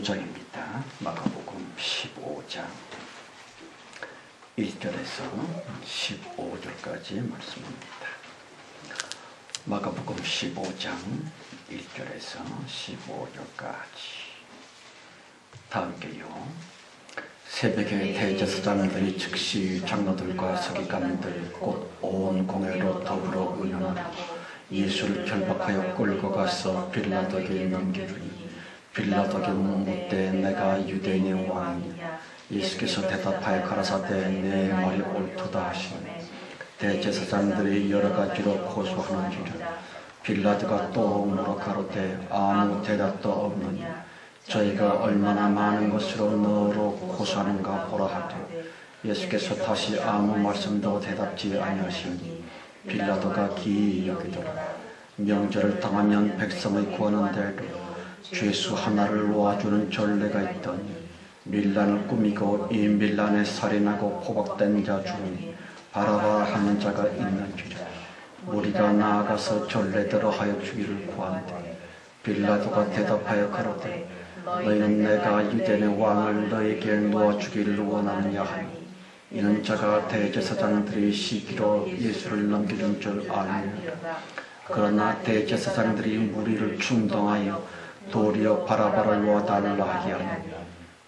15장입니다. 마가복음 15장 1절에서 15절까지 말씀입니다. 마가복음 15장 1절에서 15절까지 다 함께요. 새벽에 대제사장들이 즉시 장로들과 서기관들 곧 온 공회로 더불어 의논하고 예수를 결박하여 끌고 가서 빌라도에게 넘기주니 빌라도에게 묻되 내가 유대인의 왕이냐. 예수께서 대답하여 가라사대 내 말이 옳도다 하시니 대제사장들이 여러 가지로 고소하는지라. 빌라도가 또 물어 가로되 아무 대답도 없느냐. 저희가 얼마나 많은 것으로 너로 고소하는가 보라 하되 예수께서 다시 아무 말씀도 대답지 아니하시니 빌라도가 기이 여기더라. 명절을 당하면 백성의 구하는 대로 죄수 하나를 놓아주는 전례가 있더니 밀란을 꾸미고 이 밀란에 살인하고 포박된 자 중에 바라바 하는 자가 있는지라. 우리가 나아가서 전례대로 하여 주기를 구한대. 빌라도가 대답하여 가로되 너희는 내가 유대인의 왕을 너에게 놓아주기를 원하느냐 하니 이는 자가 대제사장들의 시기로 예수를 넘겨준 줄 아니라. 그러나 대제사장들이 무리를 충동하여 도리어 바라바를 놓아달라 하기하니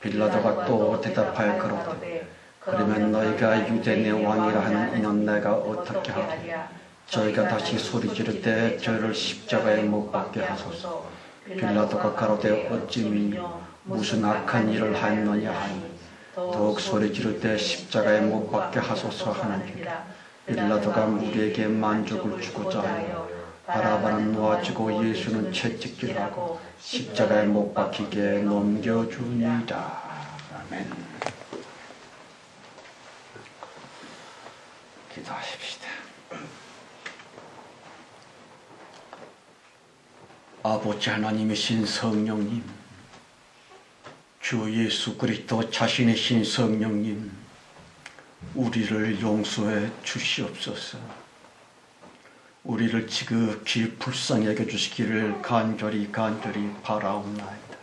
빌라도가 또 대답하여 가로되 그러면 너희가 유대인의 왕이라 하는 이는 내가 어떻게 하랴. 저희가 다시 소리 지르되 저를 십자가에 못 박게 하소서. 빌라도가 가로되 어찌 미뇨 무슨 악한 일을 하였느냐 하니 더욱 소리 지르되 십자가에 못 박게 하소서 하는지라. 빌라도가 무리에게 만족을 주고자 하여 바라바는 놓아주고 예수는 채찍질하고 십자가에 못 박히게 넘겨주니라. 아멘. 기도하십시다. 아버지 하나님이신 성령님, 주 예수 그리스도 자신이신 성령님, 우리를 용서해 주시옵소서. 우리를 지극히 불쌍히 여겨주시기를 간절히 바라옵나이다.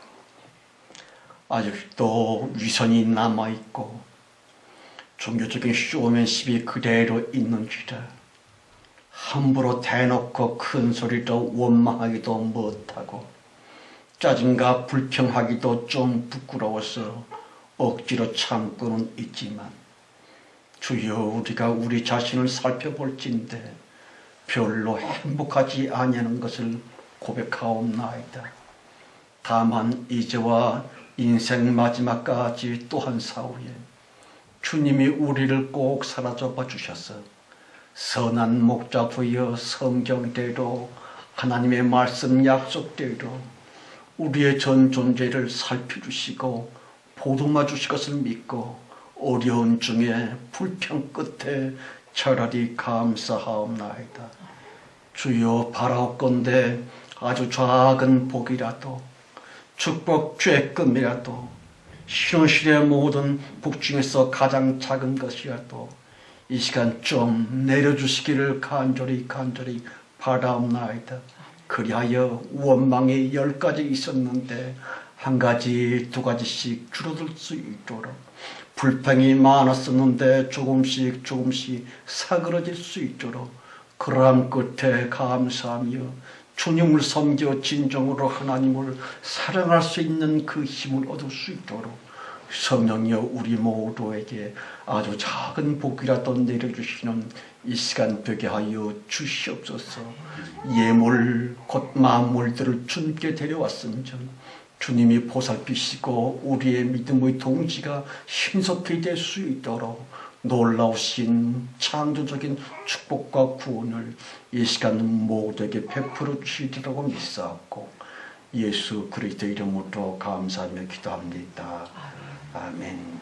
아직도 위선이 남아있고 종교적인 쇼맨십이 그대로 있는지라 함부로 대놓고 큰 소리로 원망하기도 못하고 짜증과 불평하기도 좀 부끄러워서 억지로 참고는 있지만 주여 우리가 우리 자신을 살펴볼진대 별로 행복하지 아니하는 것을 고백하옵나이다. 다만 이제와 인생 마지막까지 또한 사후에 주님이 우리를 꼭 사라져봐 주셔서 선한 목자 부여 성경대로 하나님의 말씀 약속대로 우리의 전 존재를 살펴주시고 보듬어 주실 것을 믿고 어려운 중에 불평 끝에 차라리 감사하옵나이다. 주여 바라옵건대 아주 작은 복이라도 축복 쬐끔이라도 신혼실의 모든 복 중에서 가장 작은 것이라도 이 시간 좀 내려주시기를 간절히 바라옵나이다. 그리하여 원망이 10가지 있었는데 1가지, 2가지씩 줄어들 수 있도록 불평이 많았었는데 조금씩 사그러질 수 있도록 그러한 끝에 감사하며 주님을 섬겨 진정으로 하나님을 사랑할 수 있는 그 힘을 얻을 수 있도록 성령이여 우리 모두에게 아주 작은 복이라도 내려주시는 이 시간 되게 하여 주시옵소서. 예물 곧 만물들을 주님께 데려왔은즉 주님이 보살피시고 우리의 믿음의 동지가 신속히 될 수 있도록 놀라우신 창조적인 축복과 구원을 이 시간 모두에게 베풀어 주시리라고 믿사옵고 예수 그리스도 이름으로 감사하며 기도합니다. 아멘.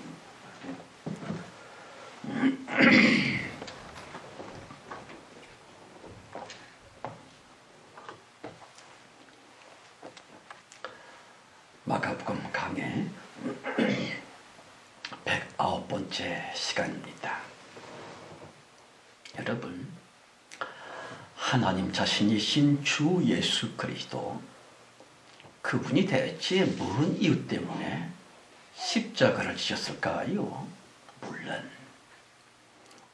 마가복음 강의 109번째 시간입니다. 여러분, 하나님 자신이신 주 예수 그리스도 그분이 대체 무슨 이유 때문에 십자가를 지셨을까요? 물론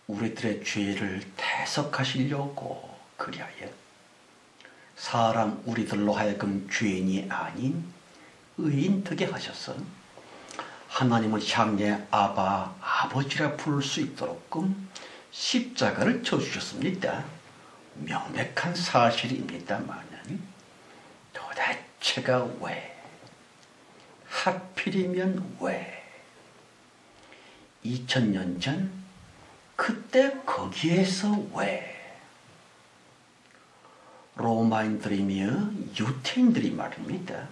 우리들의 죄를 대속하시려고 그리하여 사람 우리들로 하여금 죄인이 아닌 의인 되게 하셔서 하나님을 향해 아버지라 부를 수 있도록끔 십자가를 져주셨습니다. 명백한 사실입니다만은 도대체가 왜? 하필이면 왜? 2000년 전 그때 거기에서 왜? 로마인들이며 유태인들이 말입니다.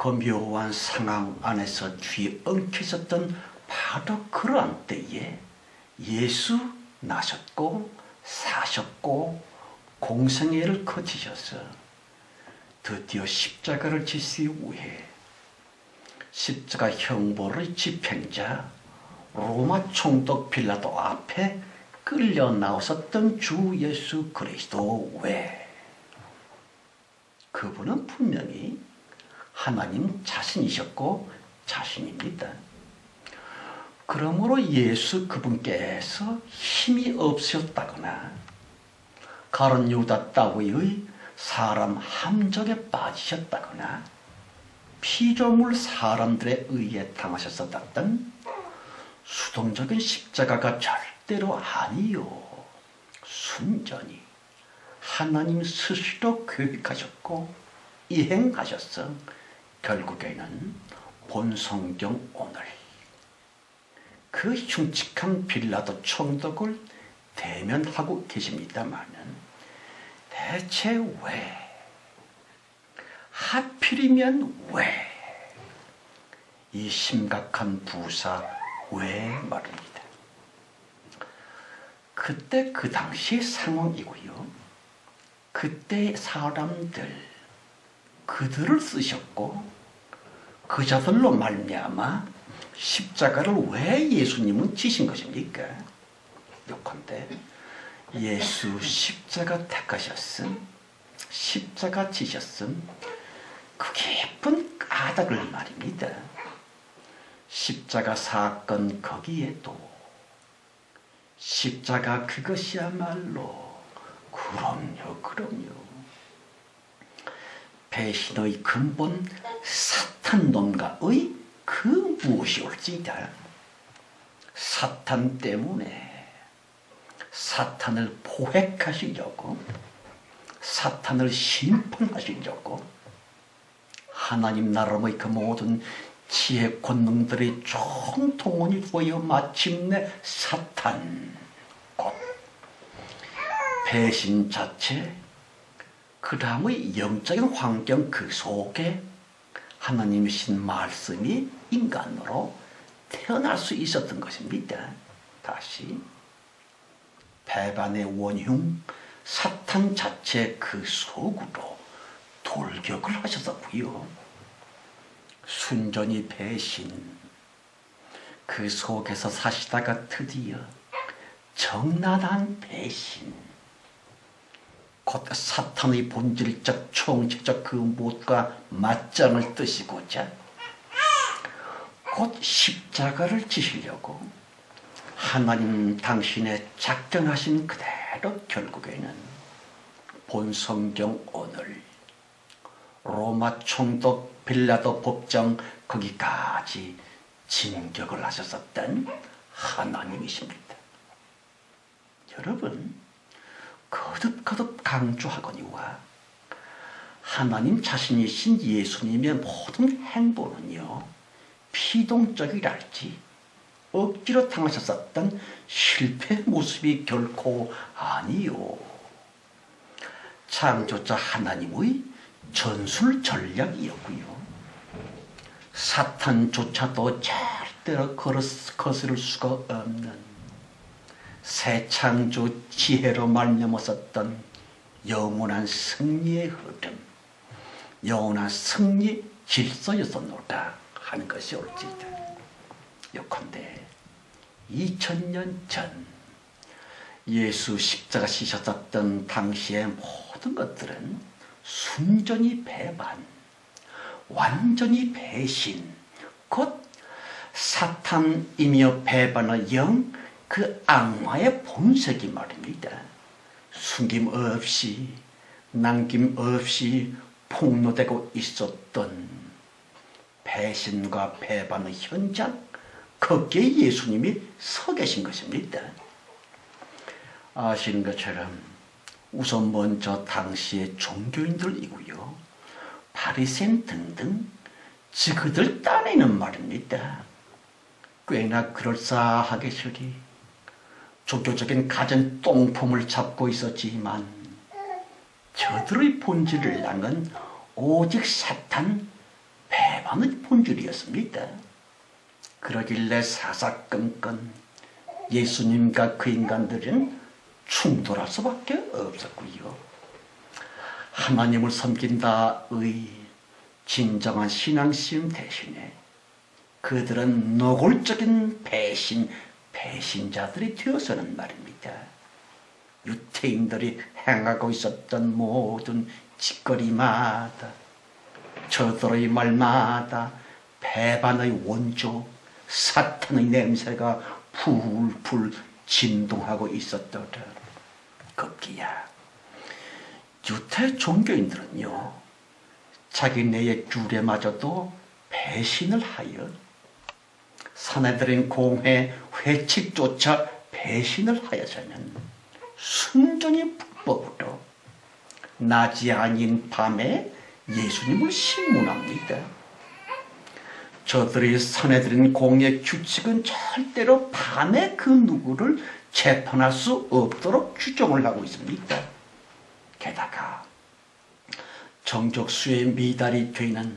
그 묘한 상황 안에서 뒤에 엉켜있었던 바로 그러한 때에 예수 나셨고 사셨고 공생애를 거치셔서 드디어 십자가를 지시기 위해 십자가 형벌의 집행자 로마 총독 빌라도 앞에 끌려 나왔었던 주 예수 그리스도 왜? 그분은 분명히 하나님 자신이셨고 자신입니다. 그러므로 예수 그분께서 힘이 없으셨다거나 가룟 유다 따위의 사람 함정에 빠지셨다거나 피조물 사람들에 의해 당하셨었던 수동적인 십자가가 절대로 아니요. 순전히 하나님 스스로 계획하셨고 이행하셨어 결국에는 본성경 오늘 그 흉측한 빌라도 총독을 대면하고 계십니다마는 대체 왜? 하필이면 왜? 이 심각한 부사 왜 말입니다. 그때 그 당시 상황이고요. 그때 사람들 그들을 쓰셨고 그 자들로 말미암아 십자가를 왜 예수님은 지신 것입니까? 요컨대 예수 십자가 택하셨음, 십자가 지셨음, 그 깊은 까닭을 말입니다. 십자가 사건 거기에도 십자가 그것이야말로 그럼요. 배신의 근본 사탄놈과의 그 무엇이올지다. 사탄 때문에 사탄을 포획하시려고 사탄을 심판하시려고 하나님 나라의 그 모든 지혜 권능들이 총동원이 되어 마침내 사탄 곧 배신 자체 그 다음의 영적인 환경 그 속에 하나님이신 말씀이 인간으로 태어날 수 있었던 것입니다. 다시 배반의 원흉 사탄 자체 그 속으로 돌격을 하셨었고요. 순전히 배신 그 속에서 사시다가 드디어 정난한 배신 곧 사탄의 본질적 총체적 그 못과 맞짱을 뜨시고자 곧 십자가를 지시려고 하나님 당신의 작정하신 그대로 결국에는 본성경 오늘 로마 총독 빌라도 법정 거기까지 진격을 하셨었던 하나님이십니다. 여러분 거듭거듭 강조하거니와 하나님 자신이신 예수님의 모든 행보는요 피동적이랄지 억지로 당하셨었던 실패 모습이 결코 아니요 창조자 하나님의 전술 전략이었고요 사탄조차도 절대로 거스를 수가 없는 새 창조 지혜로 말미암았었던 영원한 승리의 흐름, 영원한 승리 질서였었노라 하는 것이 옳지다. 요컨대 2000년 전 예수 십자가 지셨었던 당시의 모든 것들은 순전히 배반, 완전히 배신, 곧 사탄이며 배반의 영, 그 악마의 본색이 말입니다. 숨김없이 남김없이 폭로되고 있었던 배신과 배반의 현장, 거기에 예수님이 서 계신 것입니다. 아시는 것처럼 우선 먼저 당시의 종교인들이고요, 바리새인 등등 그들 딴에는 말입니다, 꽤나 그럴싸하게서리 종교적인 가진 똥폼을 잡고 있었지만 저들의 본질을 향한 오직 사탄 배반의 본질이었습니다. 그러길래 사사건건 예수님과 그 인간들은 충돌할 수밖에 없었고요. 하나님을 섬긴다의 진정한 신앙심 대신에 그들은 노골적인 배신자들이 되어서는 말입니다, 유태인들이 행하고 있었던 모든 짓거리마다, 저들의 말마다 배반의 원조 사탄의 냄새가 풀풀 진동하고 있었더라. 급기야 유태 종교인들은요, 자기네의 규례마저도 배신을 하여 사내들인 공회 회칙조차 배신을 하여서는 순전히 불법으로 낮이 아닌 밤에 예수님을 신문합니다. 저들이 사내들인 공회 규칙은 절대로 밤에 그 누구를 재판할 수 없도록 규정을 하고 있습니다. 게다가 정족수의 미달이 되는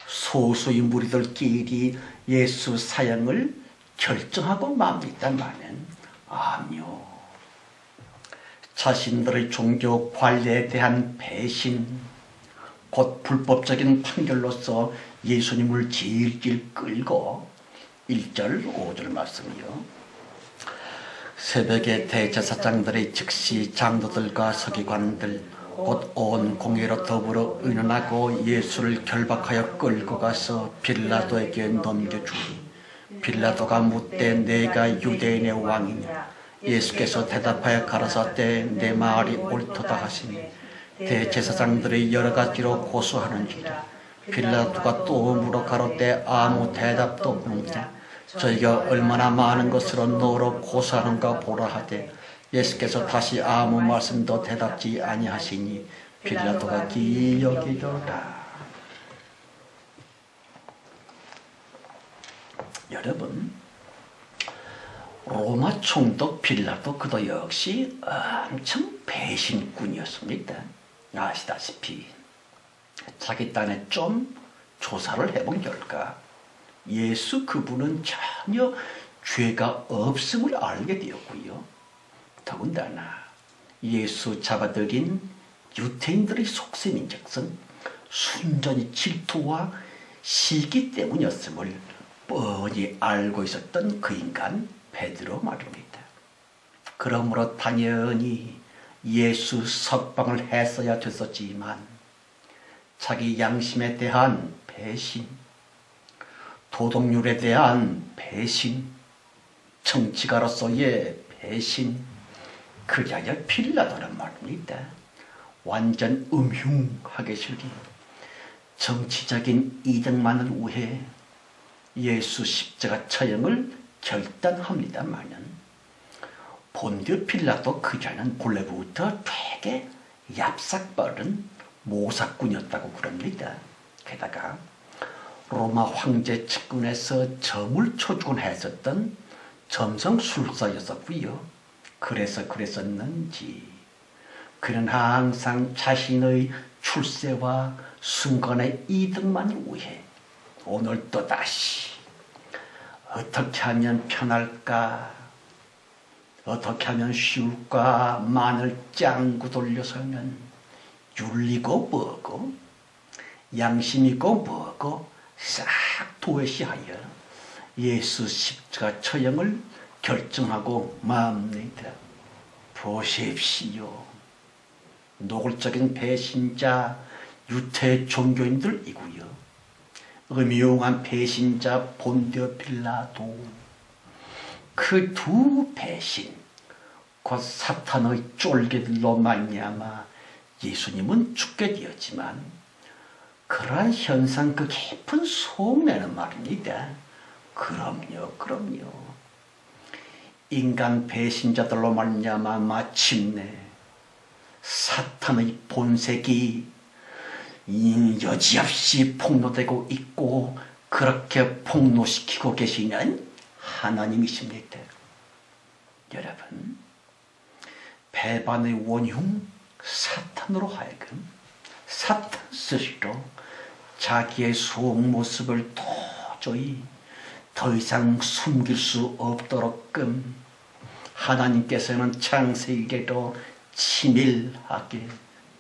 소수의 무리들끼리 예수 사형을 결정하고 맙니다마는 아니요, 자신들의 종교 관례에 대한 배신, 곧 불법적인 판결로서 예수님을 질질 끌고 1절 5절 말씀이요, 새벽에 대제사장들이 즉시 장로들과 서기관들 곧 온 공회로 더불어 의논하고 예수를 결박하여 끌고 가서 빌라도에게 넘겨주니 빌라도가 묻되 내가 유대인의 왕이냐? 예수께서 대답하여 가라사대 내 말이 옳도다 하시니 대제사장들이 여러 가지로 고소하는지라. 빌라도가 또 물어 가로되 아무 대답도 없느냐? 저희가 얼마나 많은 것으로 너로 고소하는가 보라 하되 예수께서 다시 아무 말씀도 대답지 아니하시니 빌라도가 기여기더라. 여러분, 로마 총독 빌라도 그도 역시 엄청 배신꾼이었습니다. 아시다시피 자기 딴에 좀 조사를 해본 결과 예수 그분은 전혀 죄가 없음을 알게 되었고요. 더군다나 예수 잡아들인 유태인들의 속셈인즉슨 순전히 질투와 시기 때문이었음을 뻔히 알고 있었던 그 인간 베드로 말입니다. 그러므로 당연히 예수 석방을 했어야 됐었지만 자기 양심에 대한 배신, 도덕률에 대한 배신, 정치가로서의 배신, 그리하여 빌라도는 말입니다, 완전 음흉하게 즐기 정치적인 이득만을 위해 예수 십자가 처형을 결단합니다마는 본디오 빌라도 그 자는 본래부터 되게 얍삭빠른 모사꾼이었다고 그럽니다. 게다가 로마 황제 측근에서 점을 초주곤했었던 점성술사였었고요. 그래서 그랬었는지 그는 항상 자신의 출세와 순간의 이득만을 위해 오늘 또다시 어떻게 하면 편할까, 어떻게 하면 쉬울까 만을 짱구 돌려서면 윤리고 뭐고 양심이고 뭐고 싹 도외시하여 예수 십자가 처형을 결정하고 맙니다. 보십시오. 노골적인 배신자 유태 종교인들이고요. 음흉한 배신자 본디오 빌라도, 그 두 배신, 곧 사탄의 쫄개들로 말미암아 예수님은 죽게 되었지만, 그러한 현상 그 깊은 속내는 말입니다. 그럼요. 인간 배신자들로 말미암아 마침내 사탄의 본색이 여지없이 폭로되고 있고, 그렇게 폭로시키고 계시는 하나님이십니다. 여러분, 배반의 원흉 사탄으로 하여금 사탄 스스로 자기의 속모습을 도저히 더 이상 숨길 수 없도록끔 하나님께서는 창세기에도 치밀하게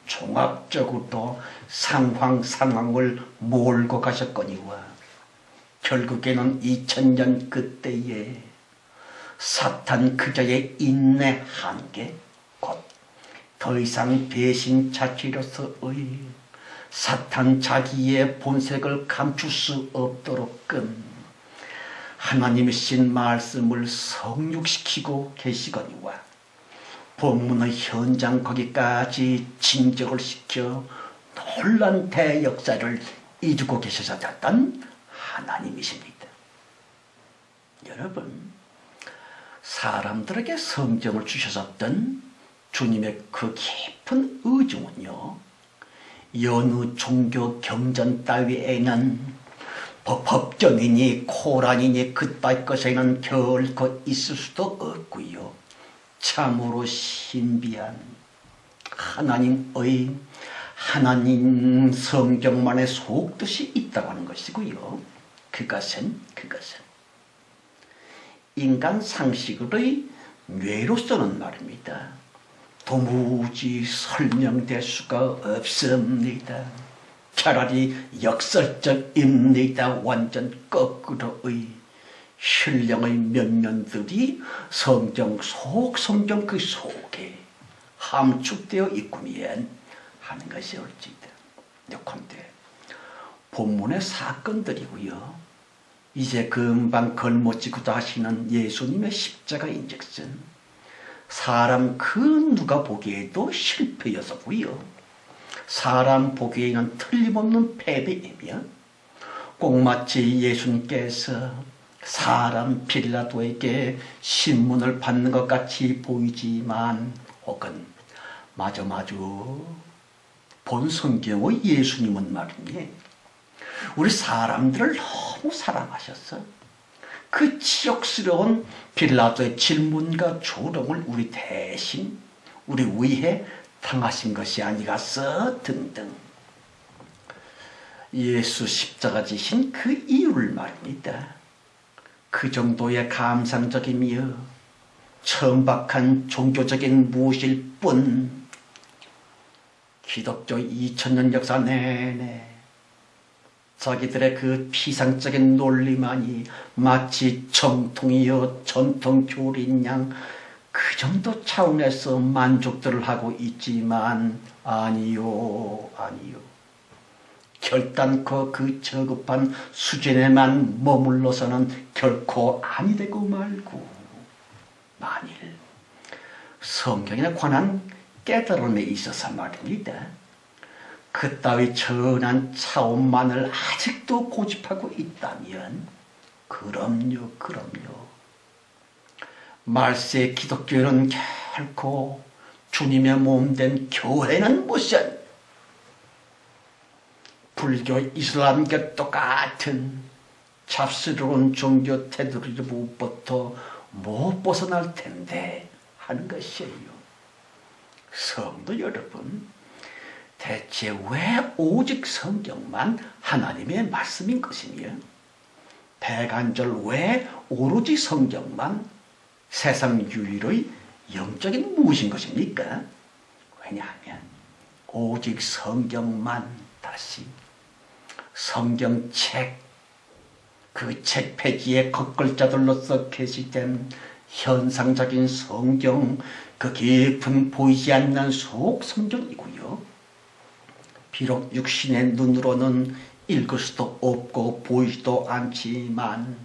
종합적으로 상황을 몰고 가셨거니와, 결국에는 2000년 그때에 사탄 그자의 인내 한계, 곧 더 이상 배신 자체로서의 사탄 자기의 본색을 감출 수 없도록끔 하나님이신 말씀을 성육시키고 계시거니와, 본문의 현장 거기까지 진적을 시켜 놀란 대역사를 이루고 계셨던 하나님이십니다. 여러분, 사람들에게 성경을 주셨었던 주님의 그 깊은 의중은요, 여느 종교 경전 따위에는 법정이니 코란이니 그따위 것에는 결코 있을 수도 없고요, 참으로 신비한 하나님 성경만의 속뜻이 있다고 하는 것이고요. 그것은 인간 상식의 뇌로서는 말입니다, 도무지 설명될 수가 없습니다. 차라리 역설적입니다. 완전 거꾸로의 신령의 면면들이 성경 그 속에 함축되어 있구면 하는 것이 옳지다. 요컨대 본문의 사건들이고요, 이제 금방 걸머지고도 하시는 예수님의 십자가 인즉슨 사람 그 누가 보기에도 실패여서고요, 사람 보기에는 틀림없는 패배이며, 꼭 마치 예수님께서 사람 빌라도에게 신문을 받는 것 같이 보이지만, 혹은 마저 본 성경의 예수님은 말이니 우리 사람들을 너무 사랑하셨어. 그 치욕스러운 빌라도의 질문과 조롱을 우리 대신 우리 위해 당하신 것이 아니겠어 등등. 예수 십자가 지신 그 이유를 말입니다. 그 정도의 감상적이며 천박한 종교적인 무엇일 뿐, 기독교 2000년 역사 내내 자기들의 그 피상적인 논리만이 마치 정통이여 전통교리인 양 그 정도 차원에서 만족들을 하고 있지만, 아니요. 결단코 그 저급한 수준에만 머물러서는 결코 아니 되고 말고, 만일 성경에 관한 깨달음에 있어서 말입니다, 그따위 전한 차원만을 아직도 고집하고 있다면, 그럼요. 말세 기독교는 결코 주님의 몸된 교회는 무슨 불교 이슬람과 똑같은 잡스러운 종교 테두리로부터 못 벗어날 텐데 하는 것이에요. 성도 여러분, 대체 왜 오직 성경만 하나님의 말씀인 것이며, 대간절 왜 오로지 성경만 세상 유일의 영적인 무엇인 것입니까? 왜냐하면 오직 성경만, 다시 성경책, 그 책 폐지의 겉글자들로서 게시된 현상적인 성경 그 깊은 보이지 않는 속 성경이고요. 비록 육신의 눈으로는 읽을 수도 없고 보이지도 않지만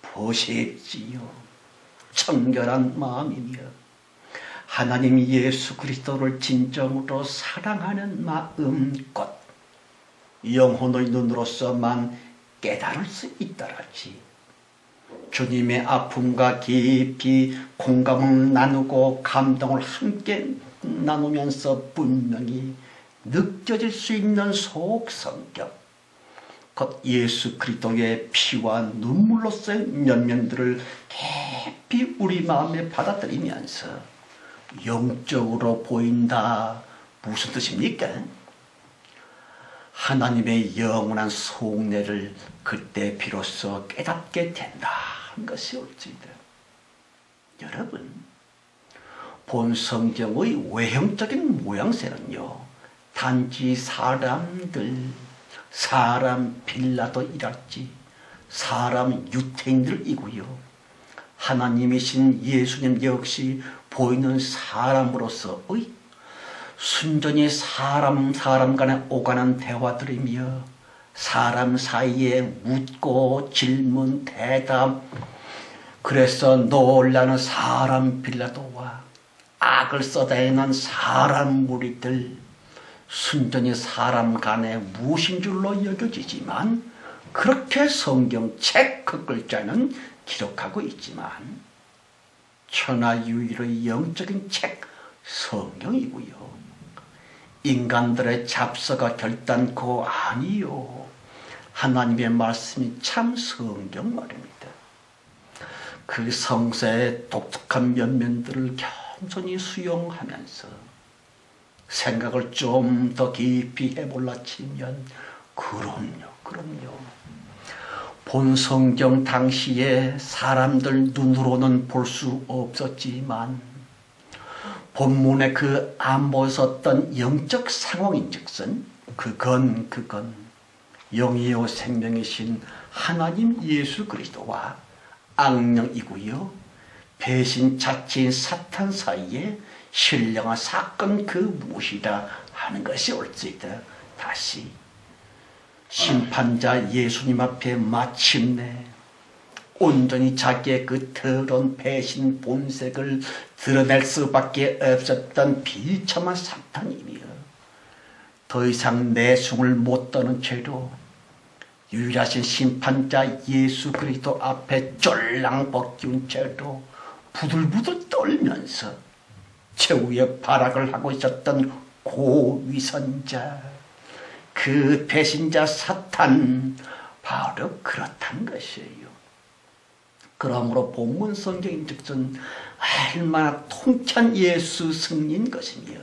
보십시오. 청결한 마음이며 하나님 예수 그리스도를 진정으로 사랑하는 마음껏 영혼의 눈으로서만 깨달을 수 있더라지. 주님의 아픔과 깊이 공감을 나누고 감동을 함께 나누면서 분명히 느껴질 수 있는 속성경, 곧 예수 그리스도의 피와 눈물로서의 면면들을 깊이 우리 마음에 받아들이면서 영적으로 보인다. 무슨 뜻입니까? 하나님의 영원한 속내를 그때 비로소 깨닫게 된다 한 것이 옳지다. 여러분, 본 성경의 외형적인 모양새는요, 단지 사람 빌라도이랄지 사람 유태인들이고요. 하나님이신 예수님 역시 보이는 사람으로서의 순전히 사람 간에 오가는 대화들이며 사람 사이에 묻고 질문 대답, 그래서 놀라는 사람 빌라도와 악을 쏟아내는 사람 무리들, 순전히 사람 간에 무신 줄로 여겨지지만 그렇게 성경책 그 글자는 기록하고 있지만 천하유일의 영적인 책 성경이고요. 인간들의 잡서가 결단코 아니요. 하나님의 말씀이 참 성경 말입니다. 그 성서의 독특한 면면들을 겸손히 수용하면서 생각을 좀 더 깊이 해볼라 치면 그럼요. 본 성경 당시에 사람들 눈으로는 볼 수 없었지만 본문에 그 안 보였었던 영적 상황인즉슨 그건 영이요 생명이신 하나님 예수 그리스도와 악령이고요. 배신 자체인 사탄 사이에 신령한 사건 그 무엇이다 하는 것이 옳지다. 다시 심판자 예수님 앞에 마침내 온전히 자기의 그 더러운 배신 본색을 드러낼 수밖에 없었던 비참한 사탄이며 더 이상 내숭을 못 떠는 죄로 유일하신 심판자 예수 그리스도 앞에 쫄랑 벗기운 채로 부들부들 떨면서 최후의 발악을 하고 있었던 고위선자, 그 배신자 사탄, 바로 그렇다는 것이에요. 그러므로 본문 성경인즉슨 얼마나 통찬 예수 승리인 것이며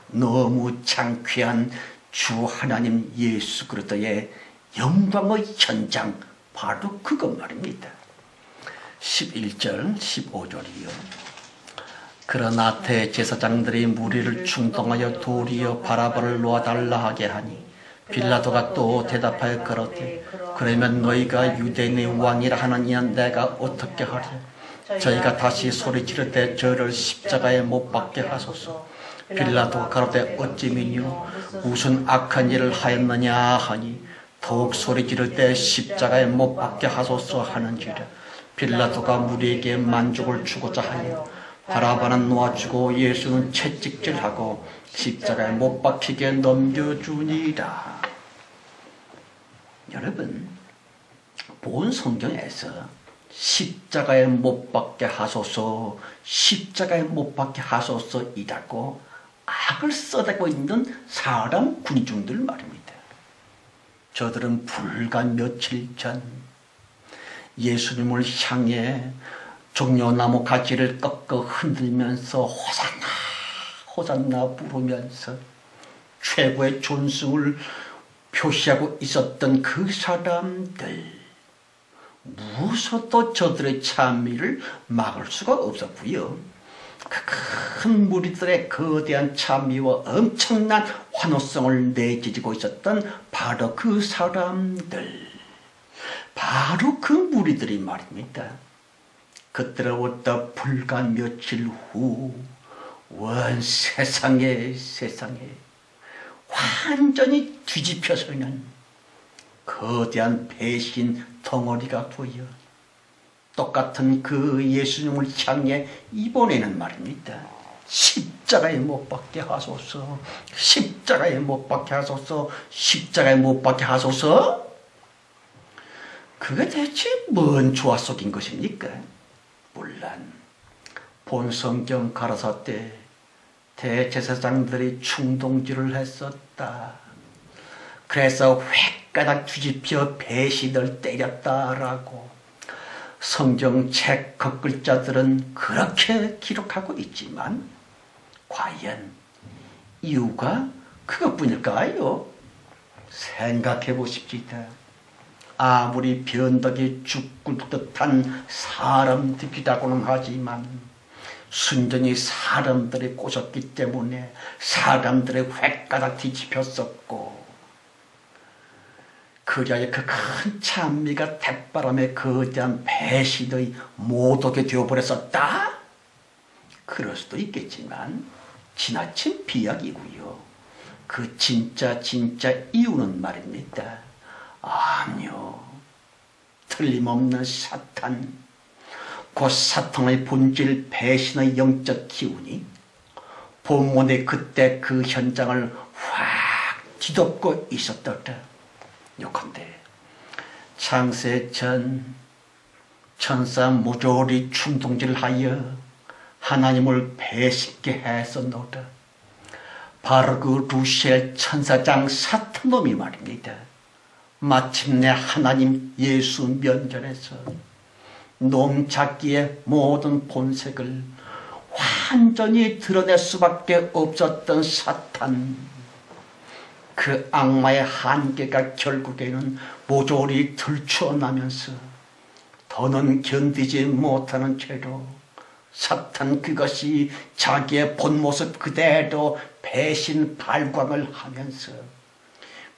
너무 창쾌한 주 하나님 예수 그리스도의 영광의 현장, 바로 그것 말입니다. 11절 15절이요. 그러나 대제사장들이 무리를 충동하여 도리어 바라바를 놓아달라 하게 하니 빌라도가 또 대답하여 그러되 그러면 너희가 유대인의 왕이라 하느냐 내가 어떻게 하랴. 저희가 다시 소리 지르되 저를 십자가에 못 박게 하소서. 빌라도가 가로되 어찌 미뇨 무슨 악한 일을 하였느냐 하니 더욱 소리 지르되 십자가에 못 박게 하소서 하는지라. 빌라도가 무리에게 만족을 주고자 하여 바라바는 놓아주고 예수는 채찍질하고 십자가에 못 박히게 넘겨주니라. 여러분, 본 성경에서 십자가에 못 박게 하소서, 십자가에 못 박게 하소서이라고 악을 써대고 있는 사람 군중들 말입니다. 저들은 불과 며칠 전 예수님을 향해 종려나무 가지를 꺾어 흔들면서 호산나 호산나 부르면서 최고의 존승을 표시하고 있었던 그 사람들, 무엇도 저들의 찬미를 막을 수가 없었고요. 그 큰 무리들의 거대한 찬미와 엄청난 환호성을 내지지고 있었던 바로 그 사람들, 바로 그 무리들이 말입니다. 그때로부터 불과 며칠 후 원 세상에 완전히 뒤집혀서 있는 거대한 배신 덩어리가 되어 똑같은 그 예수님을 향해 이번에는 말입니다. 십자가에 못 박게 하소서, 십자가에 못 박게 하소서, 십자가에 못 박게 하소서. 그게 대체 뭔 조화 속인 것입니까? 물론 본성경 가라사 때 대제사장들이 충동질을 했었다. 그래서 획가닥 뒤집혀 배신을 때렸다라고 성경책 겉글자들은 그렇게 기록하고 있지만 과연 이유가 그것뿐일까요? 생각해 보십시다. 아무리 변덕이 죽을 듯한 사람들이라고는 하지만 순전히 사람들이 꼬셨기 때문에 사람들의 획가닥 뒤집혔었고, 그리하여 그 큰 찬미가 대바람에 거대한 배신의 모독이 되어버렸었다? 그럴 수도 있겠지만 지나친 비약이고요. 그 진짜 이유는 말입니다. 아니요, 틀림없는 사탄, 곧 사탄의 본질 배신의 영적 기운이 본문의 그때 그 현장을 확 뒤덮고 있었더라. 요컨대 창세 전 천사 모조리 충동질하여 하나님을 배신케 했었노라. 바로 그 루시엘 천사장 사탄놈이 말입니다. 마침내 하나님 예수 면전에서 놈 잡기의 모든 본색을 완전히 드러낼 수밖에 없었던 사탄, 그 악마의 한계가 결국에는 모조리 들추어나면서 더는 견디지 못하는 채로 사탄 그것이 자기의 본 모습 그대로 배신 발광을 하면서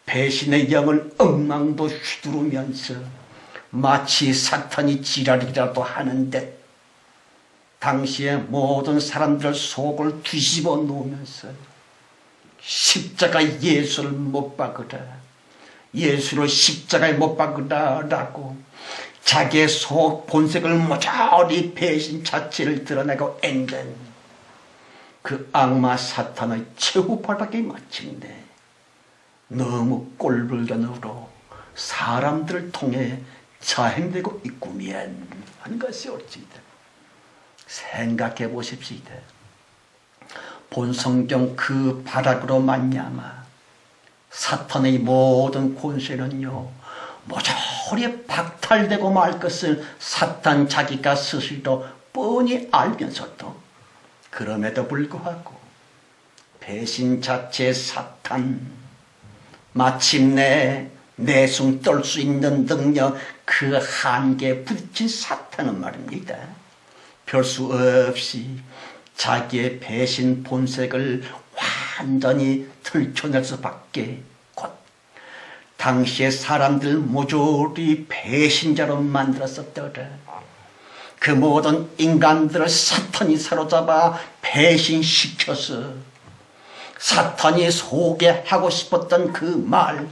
배신의 영을 엉망도 휘두르면서 마치 사탄이 지랄이라도 하는 듯 당시의 모든 사람들 속을 뒤집어 놓으면서 십자가 예수를 못 박으라, 예수를 십자가에 못 박으라 라고 자기의 속 본색을 모조리 배신 자체를 드러내고 앵간 그 악마 사탄의 최후 발악이 마침내 너무 꼴불견으로 사람들을 통해 자행되고 있구면 하는 것이 옳습니다. 생각해 보십시다. 본성경 그 발악으로 말미암아 사탄의 모든 권세는요 모조리 박탈되고 말 것을 사탄 자기가 스스로 뻔히 알면서도 그럼에도 불구하고 배신 자체 사탄, 마침내 내숭 떨 수 있는 능력 그 한계에 부딪힌 사탄은 말입니다. 별 수 없이 자기의 배신 본색을 완전히 들춰낼 수밖에, 곧 당시의 사람들 모조리 배신자로 만들었었더라. 그 모든 인간들을 사탄이 사로잡아 배신시켜서 사탄이 속에 하고 싶었던 그 말,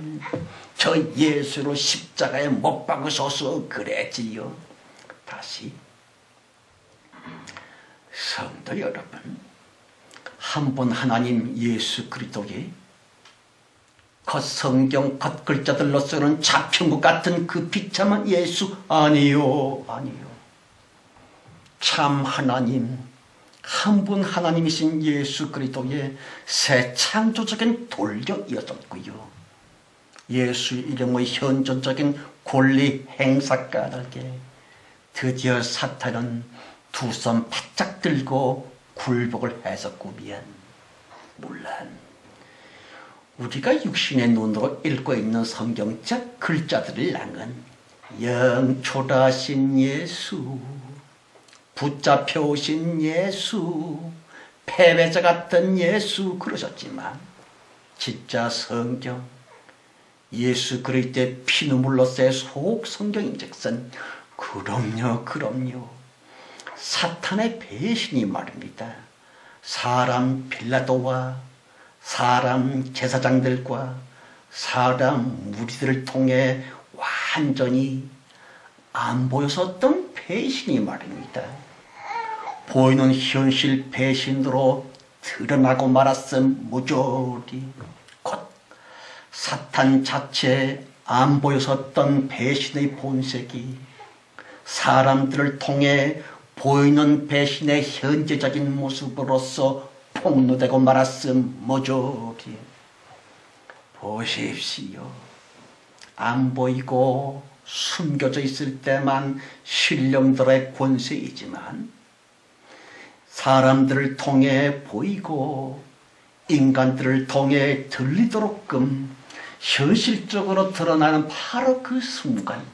저 예수로 십자가에 못 박으소서 그랬지요. 다시 성도 여러분, 한 분 하나님 예수 그리스도의 겉성경 겉글자들로 쓰는 잡힌 것 같은 그 비참한 예수 아니요. 참 하나님, 한 분 하나님이신 예수 그리스도의 새 창조적인 돌격이었었고요. 예수 이름의 현존적인 권리 행사 까닭에 드디어 사탄은 두 손 바짝 들고 굴복을 했었구면, 물론 우리가 육신의 눈으로 읽고 있는 성경적 글자들을 랑은 영초라신 예수, 붙잡혀 오신 예수, 패배자 같던 예수 그러셨지만 진짜 성경, 예수 그리스도의 피눈물로서의 속 성경인즉슨 그럼요 사탄의 배신이 말입니다. 사람 빌라도와 사람 제사장들과 사람 무리들을 통해 완전히 안 보였었던 배신이 말입니다. 보이는 현실 배신으로 드러나고 말았음 모조리 곧 사탄 자체에 안 보였었던 배신의 본색이 사람들을 통해 보이는 배신의 현재적인 모습으로서 폭로되고 말았음 모조리. 보십시오. 안 보이고 숨겨져 있을 때만 신령들의 권세이지만 사람들을 통해 보이고 인간들을 통해 들리도록끔 현실적으로 드러나는 바로 그 순간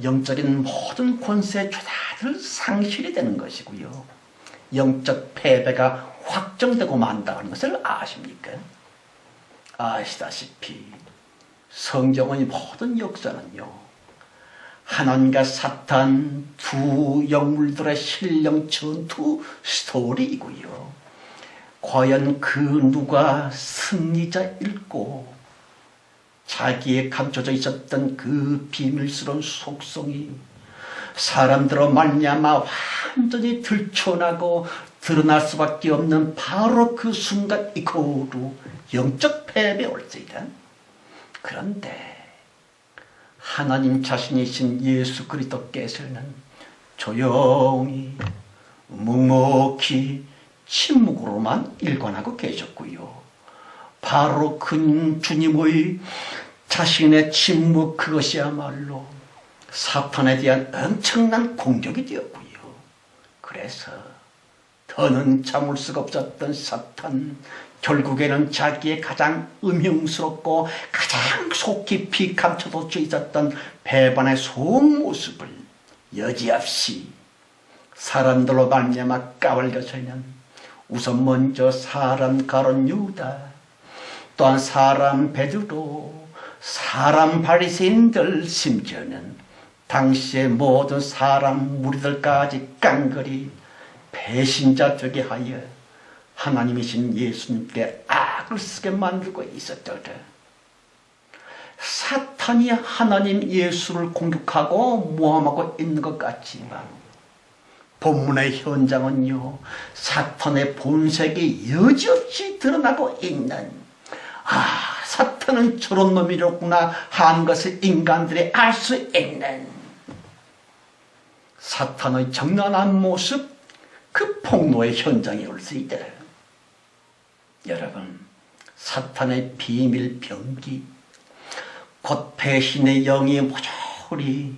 영적인 모든 권세의 죄다들 상실이 되는 것이고요. 영적 패배가 확정되고 만다는 것을 아십니까? 아시다시피 성경의 모든 역사는요, 하나님과 사탄 두 영물들의 신령 전투 스토리이고요. 과연 그 누가 승리자일고 자기에 감춰져 있었던 그 비밀스러운 속성이 사람들로 말미암아 완전히 들춰나고 드러날 수밖에 없는 바로 그 순간 이코로 영적 패배 올지이다. 그런데 하나님 자신이신 예수 그리스도께서는 조용히 묵묵히 침묵으로만 일관하고 계셨고요. 바로 그 주님의 자신의 침묵 그것이야말로 사탄에 대한 엄청난 공격이 되었고요. 그래서 더는 참을 수가 없었던 사탄, 결국에는 자기의 가장 음흉스럽고 가장 속 깊이 감춰져 있었던 배반의 속모습을 여지없이 사람들로 말미암아 까발려서는 우선 먼저 사람 가론 유다, 또한 사람 베드로, 사람 바리새인들, 심지어는 당시의 모든 사람 무리들까지 깡그리 배신자 되게 하여 하나님이신 예수님께 악을 쓰게 만들고 있었더라. 사탄이 하나님 예수를 공격하고 모함하고 있는 것 같지만 본문의 현장은요, 사탄의 본색이 여지없이 드러나고 있는, 사탄은 저런 놈이로구나 하는 것을 인간들이 알 수 있는 사탄의 정난한 모습, 그 폭로의 현장에 올 수 있다. 여러분, 사탄의 비밀 병기, 곧 배신의 영이 모조리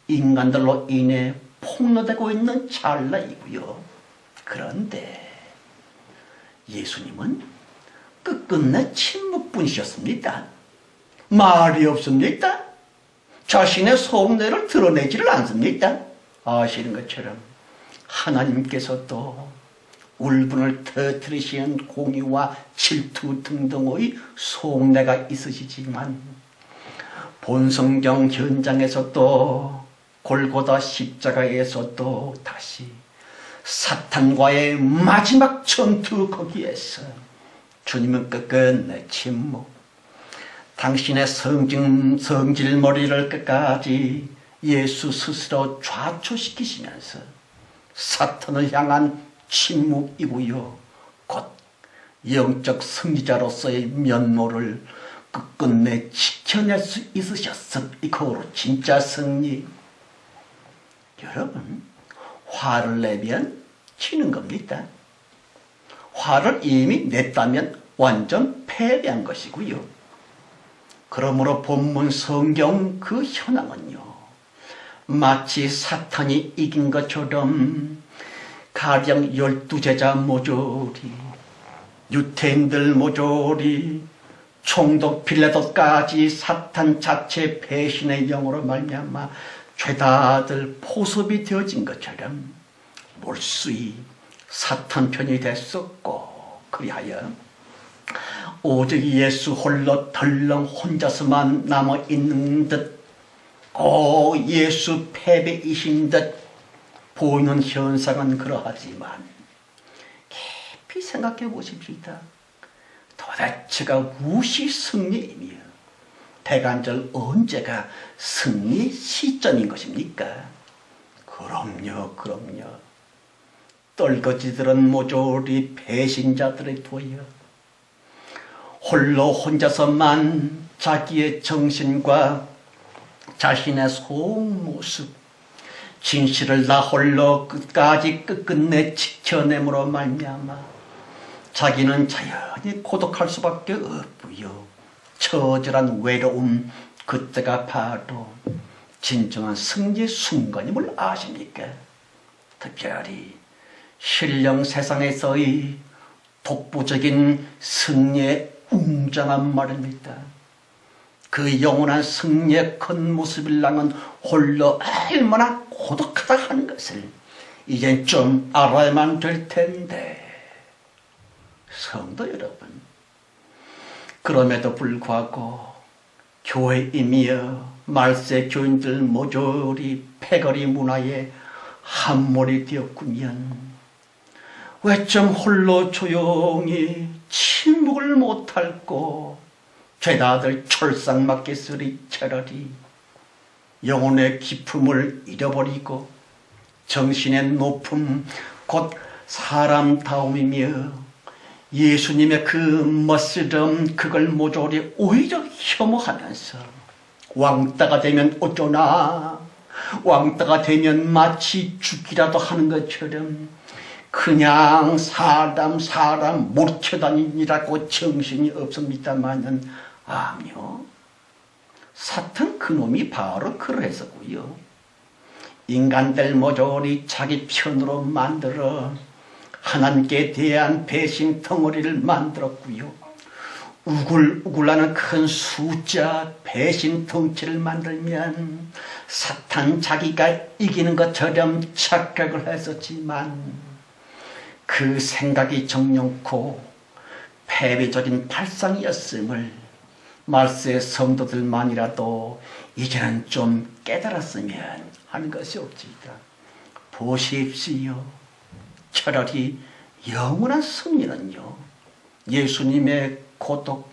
인간들로 인해 폭로되고 있는 찰나이고요. 그런데 예수님은 끝끝내 침묵분이셨습니다. 말이 없습니다. 자신의 속내를 드러내지를 않습니다. 아시는 것처럼 하나님께서도 울분을 터뜨리시는 공의와 질투 등등의 속내가 있으시지만 본성경 현장에서도 골고다 십자가에서도 다시 사탄과의 마지막 전투 거기에서 주님은 끝끝내 침묵, 당신의 성질머리를 끝까지 예수 스스로 좌초시키시면서 사탄을 향한 침묵이고요. 곧 영적 승리자로서의 면모를 끝끝내 지켜낼 수 있으셨음. 이거로 진짜 승리. 여러분, 화를 내면 지는 겁니다. 화를 이미 냈다면 완전 패배한 것이고요. 그러므로 본문 성경 그 현황은요, 마치 사탄이 이긴 것처럼 가령 12제자 모조리, 유태인들 모조리, 총독 빌라도까지 사탄 자체 배신의 영으로 말미암아 죄다들 포섭이 되어진 것처럼 몰수히 사탄 편이 됐었고, 그리하여 오직 예수 홀로 덜렁 혼자서만 남아있는 듯, 예수 패배이신 듯 보이는 현상은 그러하지만 생각해 보십시다. 도대체가 무엇이 승리이며 대간절 언제가 승리 시점인 것입니까? 그럼요. 떨거지들은 모조리 배신자들을 두어요. 홀로 혼자서만 자기의 정신과 자신의 속모습, 진실을 나 홀로 끝끝내 지켜냄으로 말미암아 자기는 자연히 고독할 수밖에 없고요. 처절한 외로움, 그때가 바로 진정한 승리의 순간임을 아십니까? 특별히 신령 세상에서의 독보적인 승리의 웅장한 말입니다. 그 영원한 승리의 큰 모습을 남은 홀로 얼마나 고독하다 하는 것을 이젠 좀 알아야만 될 텐데, 성도 여러분, 그럼에도 불구하고 교회이며 말세 교인들 모조리 패거리 문화에 함몰이 되었구면 왜 좀 홀로 조용히 침묵을 못할꼬 죄다들 철상맞게 쓰리 차라리 영혼의 깊음을 잃어버리고 정신의 높음 곧 사람다움이며 예수님의 그 멋스름 그걸 모조리 오히려 혐오하면서 왕따가 되면 어쩌나, 왕따가 되면 마치 죽기라도 하는 것처럼 그냥 사람 몰켜다니라고 정신이 없습니다마는 아니요, 사탄 그놈이 바로 그러해서고요. 인간들 모조리 자기 편으로 만들어 하나님께 대한 배신 덩어리를 만들었고요. 우글우글하는 큰 숫자 배신 덩치를 만들면 사탄 자기가 이기는 것처럼 착각을 했었지만 그 생각이 정령코 패배적인 발상이었음을 말세의 성도들만이라도 이제는 좀 깨달았으면 하는 것이 없습니다. 보십시오. 차라리 영원한 승리는요, 예수님의 고독,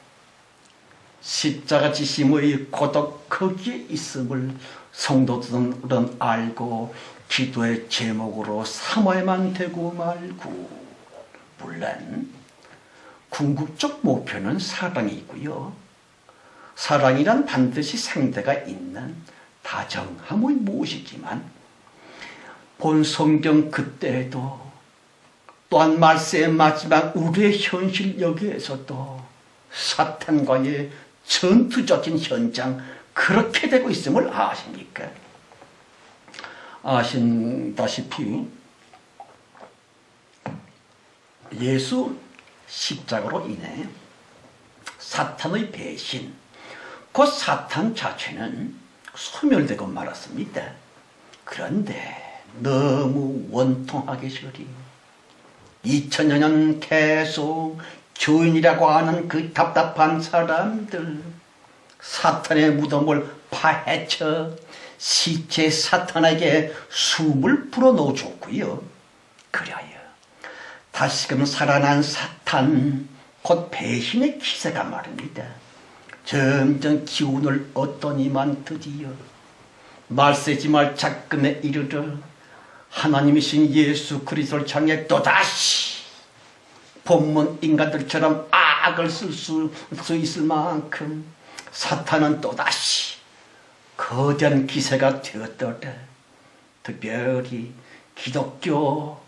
십자가 지심의 고독 거기에 있음을 성도들은 알고 기도의 제목으로 삼아야만 되고 말고, 물론 궁극적 목표는 사랑이고요. 사랑이란 반드시 상대가 있는 다정함의 무엇이지만 본 성경 그때에도 또한 말세의 마지막 우리의 현실 여기에서도 사탄과의 전투적인 현장 그렇게 되고 있음을 아십니까? 아신다시피 예수 십자가로 인해 사탄의 배신, 곧 사탄 자체는 소멸되고 말았습니다. 그런데 너무 원통하게 저리 2000여 년 계속 교인이라고 하는 그 답답한 사람들, 사탄의 무덤을 파헤쳐 시체 사탄에게 숨을 불어넣어 줬고요. 그래야 다시금 살아난 사탄, 곧 배신의 기세가 말입니다. 점점 기운을 얻더니만 드디어 말세지말 작금에 이르러 하나님이신 예수 그리스도를 향해 또다시 본문 인간들처럼 악을 쓸 수 있을 만큼 사탄은 또다시 거대한 기세가 되었더라. 특별히 기독교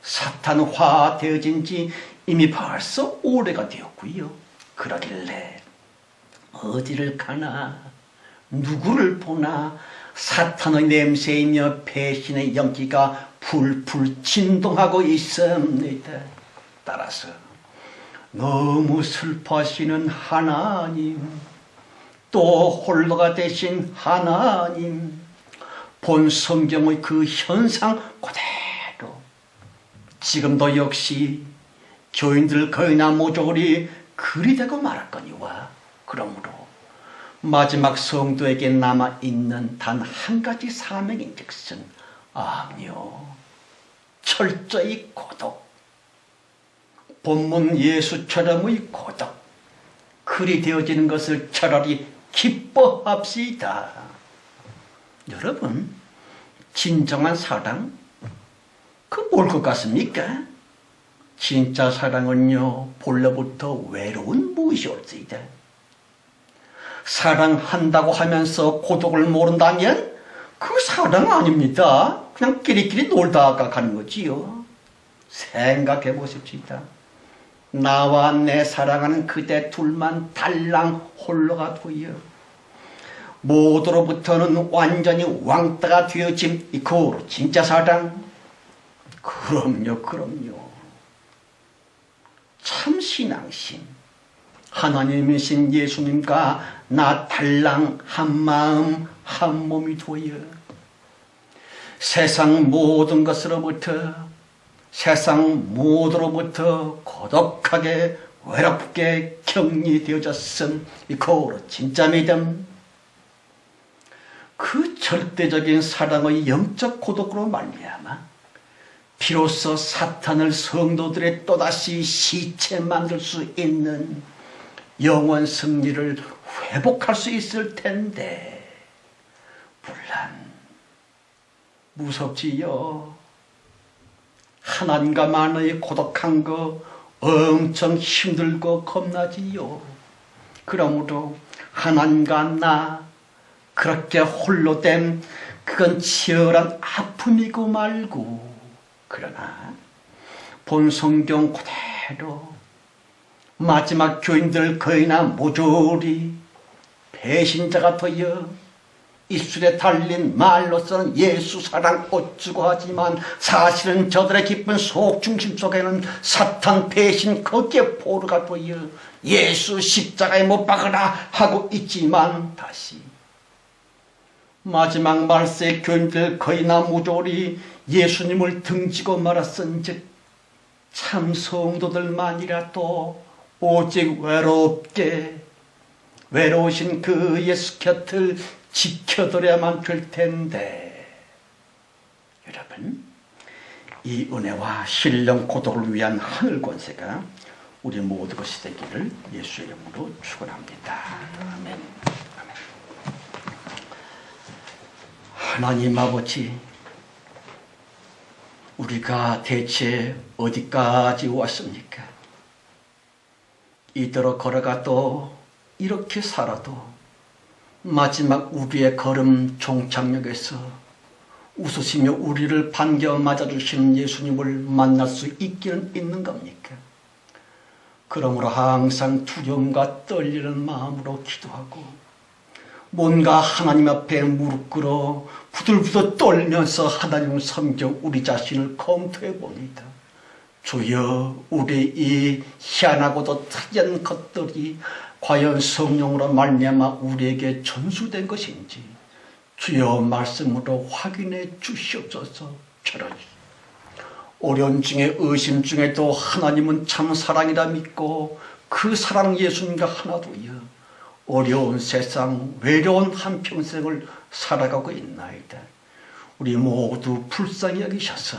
사탄화 되어진 지 이미 벌써 오래가 되었고요. 그러길래 어디를 가나 누구를 보나 사탄의 냄새이며 배신의 연기가 풀풀 진동하고 있습니다. 따라서 너무 슬퍼하시는 하나님, 또 홀로가 되신 하나님, 본 성경의 그 현상 그대로 지금도 역시 교인들 거의나 모조리 그리 되고 말았거니와, 그러므로 마지막 성도에게 남아있는 단 한 가지 사명인즉슨 아니요, 철저히 고독, 본문 예수처럼의 고독, 그리 되어지는 것을 차라리 기뻐합시다. 여러분, 진정한 사랑, 그 뭘 것 같습니까? 진짜 사랑은요, 본래부터 외로운 무엇이올지이다. 사랑한다고 하면서 고독을 모른다면 그 사랑 아닙니다. 그냥 끼리끼리 놀다가 가는 거지요. 생각해 보십시다. 나와 내 사랑하는 그대 둘만 달랑 홀로가 되어 모두로부터는 완전히 왕따가 되어진 그 진짜 사랑. 그럼요. 참 신앙심. 하나님이신 예수님과 나 달랑 한 마음 한 몸이 되어 세상 모든 것으로부터, 세상 모두로부터 고독하게 외롭게 격리되어졌은 그 진짜 믿음, 그 절대적인 사랑의 영적 고독으로 말미암아 비로소 사탄을 성도들의 또다시 시체 만들 수 있는 영원 승리를 회복할 수 있을 텐데, 물론 무섭지요. 하나님과만의 고독한 거 엄청 힘들고 겁나지요. 그러므로 하나님과 나 그렇게 홀로 된 그건 치열한 아픔이고 말고, 그러나 본 성경 그대로 마지막 교인들 거의나 모조리 배신자가 되어 입술에 달린 말로서는 예수 사랑 어쩌고 하지만 사실은 저들의 깊은 속 중심 속에는 사탄 배신 거기에 포로가 되어 예수 십자가에 못 박으라 하고 있지만, 다시 마지막 말세 교인들 거의나 모조리 예수님을 등지고 말았은즉 참 성도들만이라도 오직 외로우신 그 예수 곁을 지켜드려야만 될 텐데, 여러분, 이 은혜와 신령 고독을 위한 하늘 권세가 우리 모두 것이 되기를 예수의 이름으로 축원합니다. 아멘. 하나님 아버지, 우리가 대체 어디까지 왔습니까? 이대로 걸어가도 이렇게 살아도 마지막 우리의 걸음 종착역에서 웃으시며 우리를 반겨 맞아주시는 예수님을 만날 수 있기는 있는 겁니까? 그러므로 항상 두려움과 떨리는 마음으로 기도하고 뭔가 하나님 앞에 무릎 꿇어 부들부들 떨면서 하나님을 섬겨 우리 자신을 검토해 봅니다. 주여, 우리 이 희한하고도 특이한 것들이 과연 성령으로 말미암아 우리에게 전수된 것인지 주여 말씀으로 확인해 주시옵소서. 저런 어려운 중에 의심 중에도 하나님은 참 사랑이라 믿고 그 사랑 예수님과 하나 되어 어려운 세상 외로운 한평생을 살아가고 있나이다. 우리 모두 불쌍히 여기셔서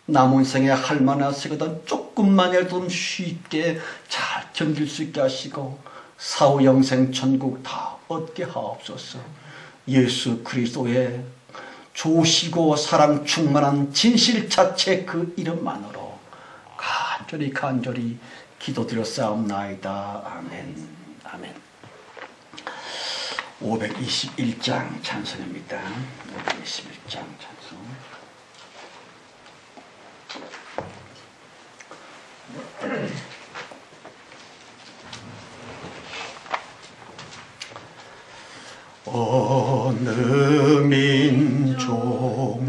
남은 생에 할 만하시거든 조금만이라도 쉽게 잘 견딜 수 있게 하시고 사후 영생 천국 다 얻게 하옵소서. 예수 그리스도의 좋으시고 사랑 충만한 진실 자체 그 이름만으로 간절히 기도드렸사옵나이다. 아멘. 아멘. 521장 찬송입니다. 521장 찬송. 어느 민족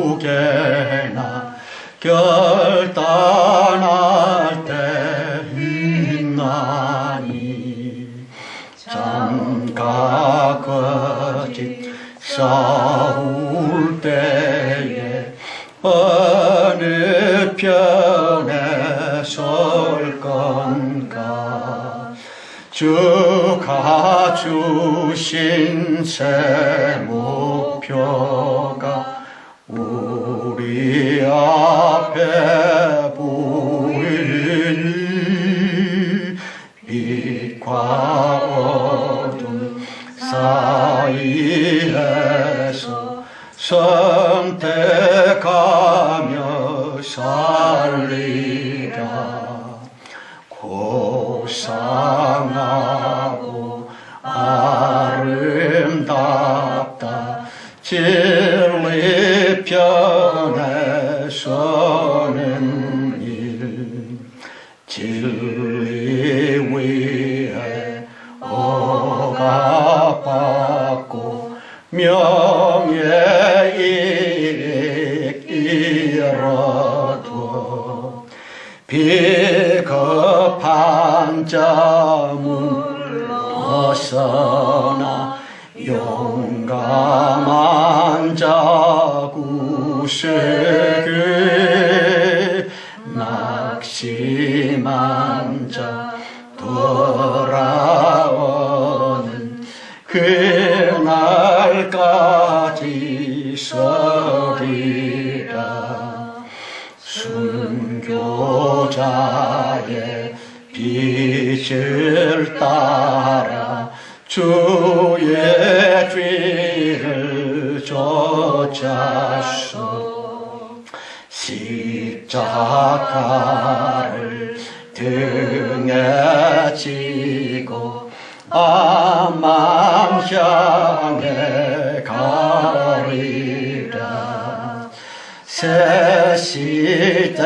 누구게나 결단할 때 있나니 장과 거짓 싸울 때에 어느 편에 설 건가. 주가 주신 새 목표가 우리 앞에 중에서 선택하며 살리라. 고상하고 아름답다. 진리 편에 서는 일. 진리 위에 억압받고 명예이익 이뤄도 비겁한 자 물러서나 용감한 자 구세게 낙심한 자 돌아오는 그날까지 서리라. 순교자의 빛을 따라 주의 뒤를 쫓아서 십자가를 등에 지고 암만 향해 가리라. 새 시대는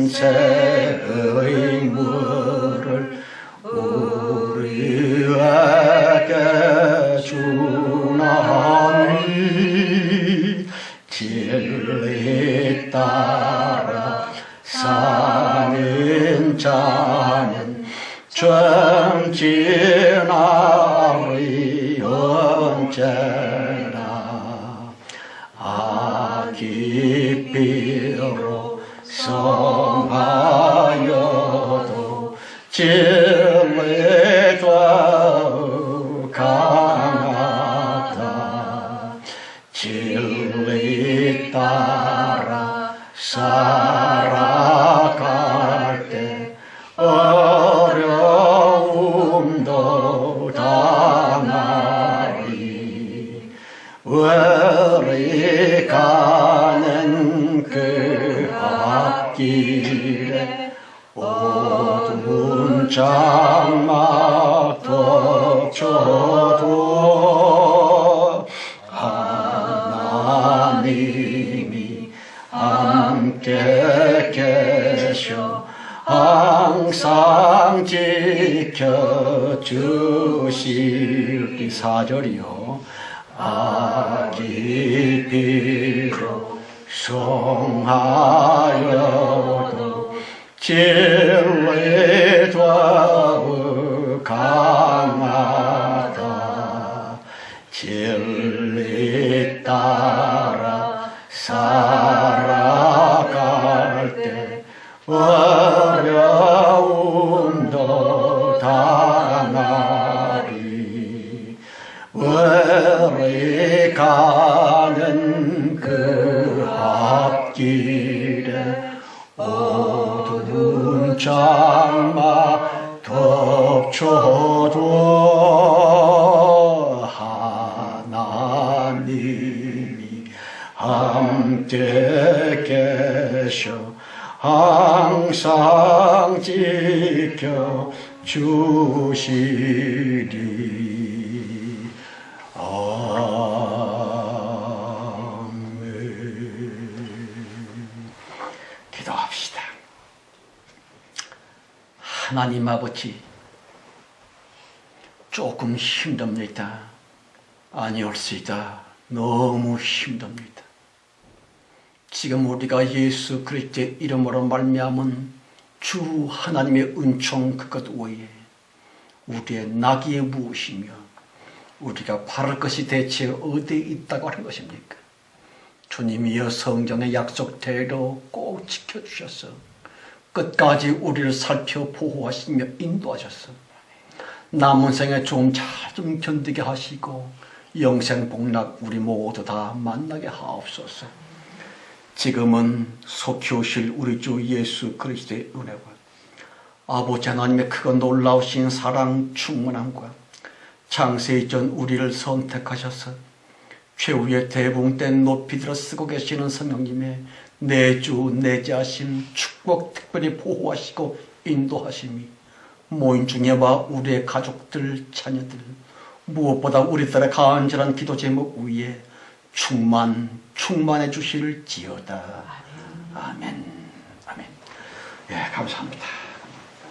새 의무를 우리에게 주나니 진리 따라 사는 자는 전진하리 언제나. 악이 비로 성하여도 진리 더욱 강하다. 진리 따라 살아갈 때 어려움도 당하리. 외리 가는 그 앞길에 어두운 장막 덮쳐도 하나님이 함께 계셔 항상 지켜주실. 4절이요. 악이 비록 성하여도 진리 더욱 강하다. 진리 따라 살아갈 때 어려움도 당하리. 외리 가는 그 앞길에 어두운 장막 덮쳐도 하나님이 함께 계셔 항상 지켜 주시리. 기도합시다. 하나님 아버지, 조금 힘듭니다. 아니올시다. 너무 힘듭니다. 지금 우리가 예수 그리스도의 이름으로 말미암은 주 하나님의 은총 그것 외에 우리의 낙이 무엇이며 우리가 바랄 것이 대체 어디에 있다고 하는 것입니까? 주님이여 성경의 약속대로 꼭 지켜주셔서 끝까지 우리를 살펴 보호하시며 인도하셔서 남은 생에 좀 잘 좀 견디게 하시고 영생 복락 우리 모두 다 만나게 하옵소서. 지금은 속히 오실 우리 주 예수 그리스도의 은혜와 아버지 하나님의 크고 놀라우신 사랑 충만함과 창세 이전 우리를 선택하셔서 최후의 대붕 때 높이 들어 쓰고 계시는 성령님의 내주 내재하심 축복 특별히 보호하시고 인도하심이 모인 중에와 우리의 가족들 자녀들 무엇보다 우리들의 간절한 기도 제목 위에 충만해 주실지어다. 아멘. 아멘. 예, 감사합니다.